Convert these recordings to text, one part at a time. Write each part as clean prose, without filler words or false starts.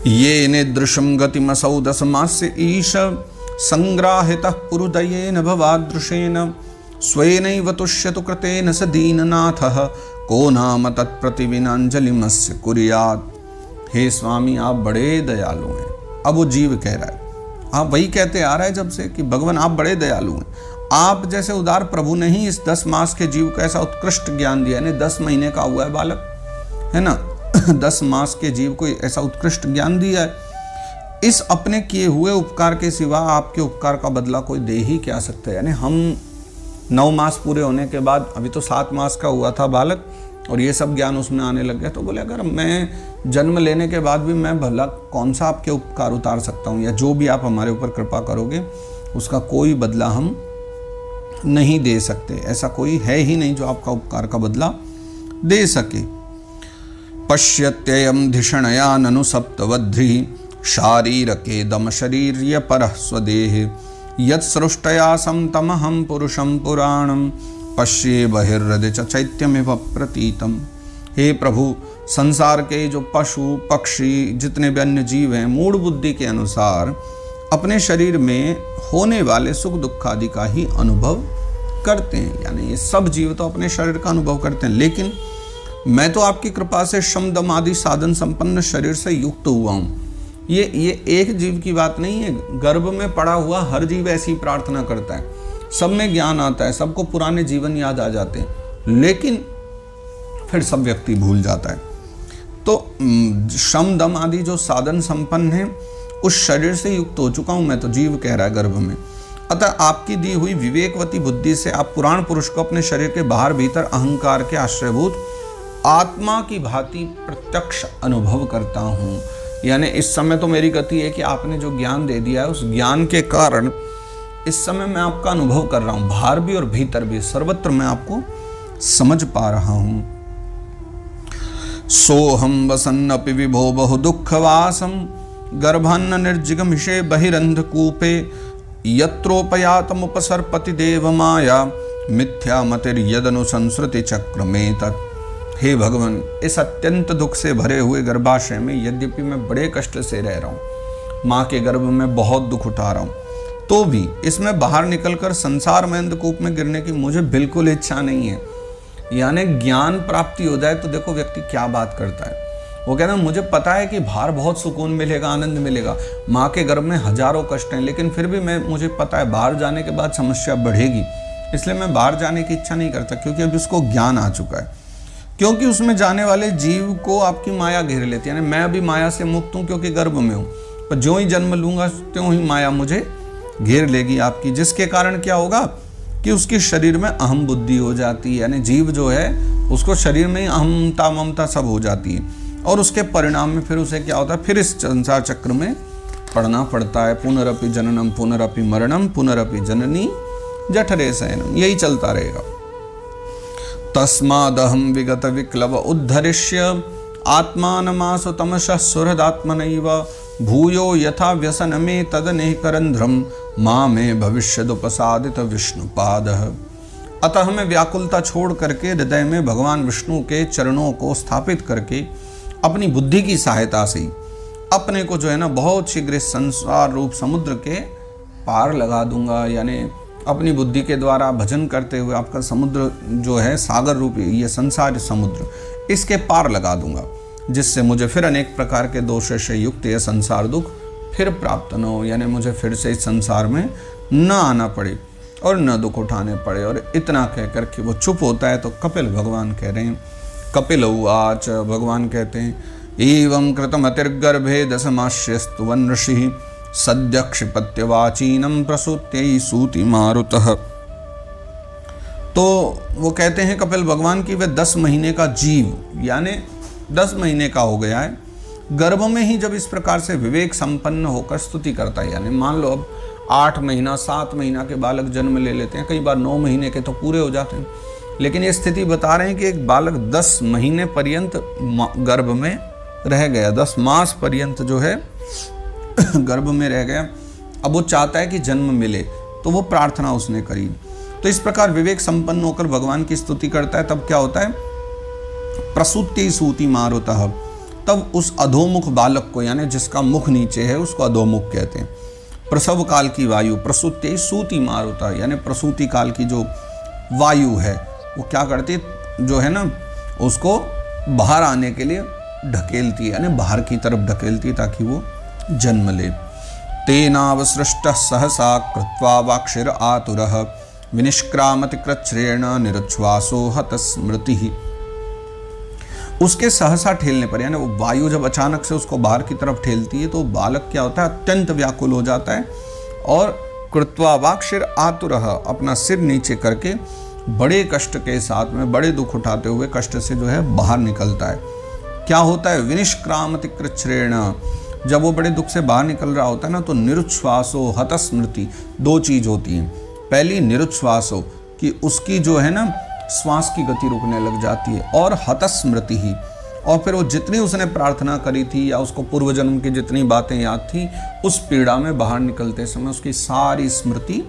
ये निदृशं गतिमसौ दशमास्य ईश संग्राहितः पुरुदयेन भवादृशेन स्वेनैव तुष्यतु कृतेन स दीननाथः को नाम तत्प्रतिविनांजलिमस्य कुर्यात्। हे स्वामी आप बड़े दयालु हैं। अब वो जीव कह रहा है, आप वही कहते आ रहा है जब से कि भगवान आप बड़े दयालु हैं। आप जैसे उदार प्रभु ने ही इस 10 मास के जीव को ऐसा उत्कृष्ट ज्ञान दिया, यानी 10 महीने का हुआ है बालक, है ना 10 मास के जीव को ऐसा उत्कृष्ट ज्ञान दिया है। इस अपने किए हुए उपकार के सिवा आपके उपकार का बदला कोई दे ही क्या सकता है। यानी हम 9 मास पूरे होने के बाद, अभी तो 7 मास का हुआ था बालक और ये सब ज्ञान उसमें आने लग गया, तो बोले अगर मैं जन्म लेने के बाद भी मैं भला कौन सा आपके उपकार उतार सकता हूँ, या जो भी आप हमारे ऊपर कृपा करोगे उसका कोई बदला हम नहीं दे सकते। ऐसा कोई है ही नहीं जो आपका उपकार का बदला दे सके। पश्यत्ययं धिषणया ननु सप्तवध्रि शारीरके दम शरीर्य परः स्वदेह यत् सृष्टया समतमहं पुरुषं पुराणं पश्ये बहिर्हृदय च चैत्यमिव प्रतीतम। हे प्रभु, संसार के जो पशु पक्षी जितने भी अन्य जीव हैं मूढ़ बुद्धि के अनुसार अपने शरीर में होने वाले सुख दुख आदि का ही अनुभव करते हैं। यानी ये सब जीव तो अपने शरीर का अनुभव करते हैं, लेकिन मैं तो आपकी कृपा से शम दम आदि साधन संपन्न शरीर से युक्त हुआ हूँ। ये एक जीव की बात नहीं है, गर्भ में पड़ा हुआ हर जीव ऐसी प्रार्थना करता है। सब में ज्ञान आता है, सबको पुराने जीवन याद आ जाते हैं, लेकिन फिर सब व्यक्ति भूल जाता है। तो श्रम दम आदि जो साधन संपन्न है उस शरीर से युक्त हो चुका हूं मैं, तो जीव कह रहा है गर्भ में। अतः आपकी दी हुई विवेकवती बुद्धि से आप पुराण पुरुष को अपने शरीर के बाहर भीतर अहंकार के आश्रयभूत आत्मा की भांति प्रत्यक्ष अनुभव करता हूं। यानी इस समय तो मेरी गति है कि आपने जो ज्ञान दे दिया है उस ज्ञान के कारण इस समय मैं आपका अनुभव कर रहा हूं, बाहर भी और भीतर भी, सर्वत्र मैं आपको समझ पा रहा हूं। सोहम वसन्नपि विभो बहु दुःखवासम गर्भन्न निर्जिगमिषे बहिरंधकूपे यत्रोपयातमुपसर्पति देव माया मिथ्या मतिर्यदनु संस्कृति चक्र में तत्। हे भगवान, इस अत्यंत दुख से भरे हुए गर्भाशय में यद्यपि मैं बड़े कष्ट से रह रहा हूँ, माँ के गर्भ में बहुत दुख उठा रहा हूँ, तो भी इसमें बाहर निकलकर संसार में अंधकूप में गिरने की मुझे बिल्कुल इच्छा नहीं है। यानी ज्ञान प्राप्ति हो जाए तो देखो व्यक्ति क्या बात करता है। वो कहता है मुझे पता है कि बाहर बहुत सुकून मिलेगा, आनंद मिलेगा, माँ के गर्भ में हजारों कष्ट हैं, लेकिन फिर भी मुझे पता है बाहर जाने के बाद समस्या बढ़ेगी, इसलिए मैं बाहर जाने की इच्छा नहीं करता, क्योंकि अभी उसको ज्ञान आ चुका है। क्योंकि उसमें जाने वाले जीव को आपकी माया घेर लेती है। यानी मैं अभी माया से मुक्त हूँ क्योंकि गर्भ में हूँ, पर जो ही जन्म लूंगा त्यों ही माया मुझे घेर लेगी आपकी, जिसके कारण क्या होगा कि उसके शरीर में अहम बुद्धि हो जाती है। यानी जीव जो है उसको शरीर में अहमता ममता सब हो जाती है, और उसके परिणाम में फिर उसे क्या होता है, फिर इस संसार चक्र में पड़ना पड़ता है। पुनरपि जननम पुनरपि मरणम पुनरपि जननी जठरे शयनम, यही चलता रहेगा। तस्मादहम विगत विक्लव उद्धरिष्य आत्मानमासु तमसः सुहृदात्मनैव भूयो यथा व्यसन में तदनेह करंध्रम माँ में भविष्यदुपसादित विष्णुपादः। अतः मैं व्याकुलता छोड़ करके हृदय में भगवान विष्णु के चरणों को स्थापित करके अपनी बुद्धि की सहायता से अपने को जो है ना बहुत शीघ्र संसार रूप समुद्र के पार लगा दूंगा। यानी अपनी बुद्धि के द्वारा भजन करते हुए आपका समुद्र जो है सागर रूपी ये संसार समुद्र, इसके पार लगा दूंगा, जिससे मुझे फिर अनेक प्रकार के दोषों से युक्त यह संसार दुख फिर प्राप्त न हो। यानी मुझे फिर से इस संसार में न आना पड़े और न दुख उठाने पड़े। और इतना कह कर के वो चुप होता है, तो कपिल भगवान कह रहे हैं, कपिल उवाच, भगवान कहते हैं एवं कृतमतिर्गर्भे दशमास्यस्तुवन ऋषि सद्य क्षिपत्यवाचीनम प्रसूत्यै सूति मारुतः। तो वो कहते हैं कपिल भगवान की वे 10 महीने का जीव, यानी 10 महीने का हो गया है, गर्भ में ही जब इस प्रकार से विवेक संपन्न होकर स्तुति करता है। यानी मान लो अब 8 महीना 7 महीना के बालक जन्म ले लेते हैं, कई बार 9 महीने के तो पूरे हो जाते हैं, लेकिन ये स्थिति बता रहे हैं कि एक बालक 10 महीने पर्यंत गर्भ में रह गया, 10 मास पर्यंत जो है गर्भ में रह गया। अब वो चाहता है कि जन्म मिले, तो वो प्रार्थना उसने करी। तो इस प्रकार विवेक संपन्न होकर भगवान की स्तुति करता है, तब क्या होता है, प्रसूति सूति मारुतः, तब उस अधोमुख बालक को, यानी जिसका मुख नीचे है, उसको अधोमुख कहते हैं। प्रसव काल की वायु, प्रसूति सूति मार होता है, यानी प्रसूति काल की जो वायु है वो क्या करती है, जो है ना उसको बाहर आने के लिए ढकेलती है, यानी बाहर की तरफ ढकेलती है ताकि वो जन्म ले। तेनावसृष्टः सहसा कृत्वा वाक्षिर आतुरः विनिष्क्रामति कृच्छ्रेण निरुच्छ्वासो हत स्मृतिः। उसके सहसा ठेलने पर, यानी वो वायु जब अचानक से उसको बाहर की तरफ ठेलती है तो बालक क्या होता है, अत्यंत व्याकुल हो जाता है और कृत्वा वाक्षिर आतुरः, अपना सिर नीचे करके बड़े कष्ट के साथ में, बड़े दुख उठाते हुए कष्ट से जो है बाहर निकलता है। क्या होता है, विनिष्क्रामति कृच्छ्रेण, जब वो बड़े दुख से बाहर निकल रहा होता है ना तो निरुच्छ्वासो हत स्मृति, दो चीज होती हैं। पहली निरुच्छ्वासो, कि उसकी जो है ना श्वास की गति रुकने लग जाती है, और हत स्मृति ही, और फिर वो जितनी उसने प्रार्थना करी थी या उसको पूर्व जन्म की जितनी बातें याद थी, उस पीड़ा में बाहर निकलते समय उसकी सारी स्मृति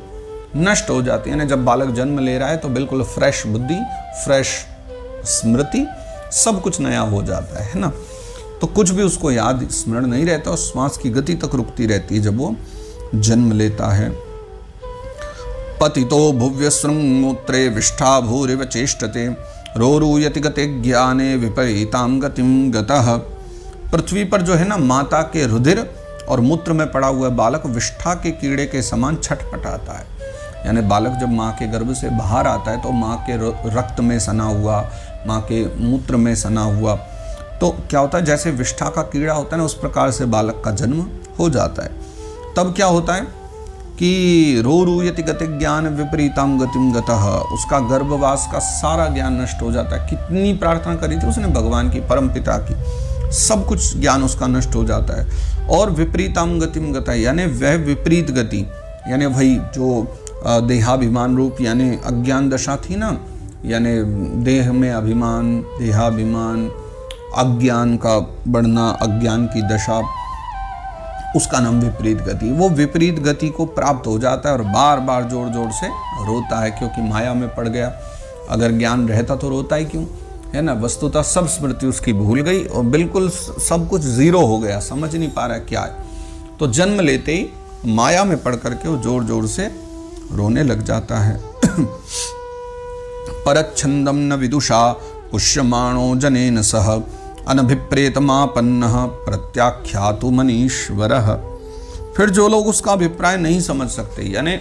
नष्ट हो जाती है। यानी जब बालक जन्म ले रहा है तो बिल्कुल फ्रेश बुद्धि, फ्रेश स्मृति, सब कुछ नया हो जाता है ना। तो कुछ भी उसको याद स्मरण नहीं रहता और श्वास की गति तक रुकती रहती है जब वो जन्म लेता है। पतितो भुव्य श्रृंगमूत्रे विष्ठा भूरिव चेष्टते रोरूयति गते ज्ञाने विपरीताम गतिम गतः। पृथ्वी पर जो है ना माता के रुधिर और मूत्र में पड़ा हुआ बालक विष्ठा के कीड़े के समान छटपटाता है। यानी बालक जब माँ के गर्भ से बाहर आता है तो माँ के रक्त में सना हुआ, माँ के मूत्र में सना हुआ, तो क्या होता है, जैसे विष्ठा का कीड़ा होता है ना, उस प्रकार से बालक का जन्म हो जाता है। तब क्या होता है कि रोरूयति गति ज्ञान विपरीताम गतिम गतः, उसका गर्भवास का सारा ज्ञान नष्ट हो जाता है। कितनी प्रार्थना करी थी उसने भगवान की, परम पिता की, सब कुछ ज्ञान उसका नष्ट हो जाता है। और विपरीताम गतिम गतः, यानी वह विपरीत गति, यानी वही जो देहाभिमान रूप यानी अज्ञान दशा थी ना, यानी देह में अभिमान, देहाभिमान, अज्ञान का बढ़ना, अज्ञान की दशा, उसका नाम विपरीत गति। वो विपरीत गति को प्राप्त हो जाता है और बार बार जोर जोर से रोता है, क्योंकि माया में पड़ गया। अगर ज्ञान रहता तो रोता ही क्यों, है ना। वस्तुतः सब स्मृति उसकी भूल गई और बिल्कुल सब कुछ जीरो हो गया, समझ नहीं पा रहा क्या है। तो जन्म लेते ही माया में पड़ करके वो जोर जोर से रोने लग जाता है। परच्छंदम न विदुषा पुष्यमाणो जनेन सह अनभिप्रेतमापन्नः प्रत्याख्यातु मनीश्वरः। फिर जो लोग उसका अभिप्राय नहीं समझ सकते, यानी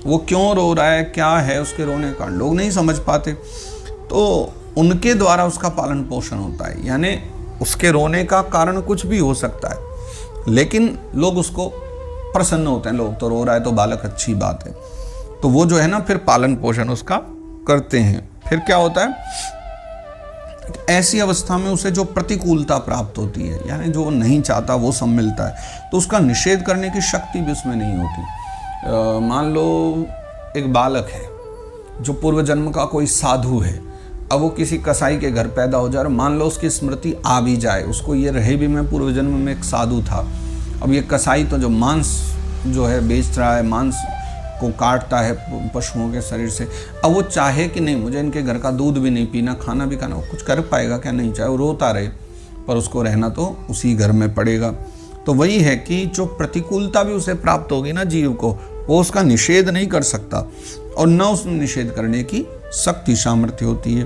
वो क्यों रो रहा है, क्या है उसके रोने का, लोग नहीं समझ पाते, तो उनके द्वारा उसका पालन पोषण होता है। यानी उसके रोने का कारण कुछ भी हो सकता है, लेकिन लोग उसको प्रसन्न होते हैं, लोग तो रो रहा है तो बालक अच्छी बात है, तो वो जो है ना फिर पालन पोषण उसका करते हैं। फिर क्या होता है, ऐसी अवस्था में उसे जो प्रतिकूलता प्राप्त होती है, यानी जो वो नहीं चाहता वो सब मिलता है, तो उसका निषेध करने की शक्ति भी उसमें नहीं होती। मान लो एक बालक है जो पूर्व जन्म का कोई साधु है, अब वो किसी कसाई के घर पैदा हो जाए और मान लो उसकी स्मृति आ भी जाए, उसको ये रहे भी मैं पूर्व जन्म में एक साधु था, अब ये कसाई तो जो मांस जो है बेच रहा है, मांस को काटता है पशुओं के शरीर से, अब वो चाहे कि नहीं मुझे इनके घर का दूध भी नहीं पीना, खाना भी खाना, वो कुछ कर पाएगा क्या, नहीं, चाहे वो रोता रहे पर उसको रहना तो उसी घर में पड़ेगा। तो वही है कि जो प्रतिकूलता भी उसे प्राप्त होगी ना जीव को, वो उसका निषेध नहीं कर सकता और न उसमें निषेध करने की शक्ति सामर्थ्य होती है।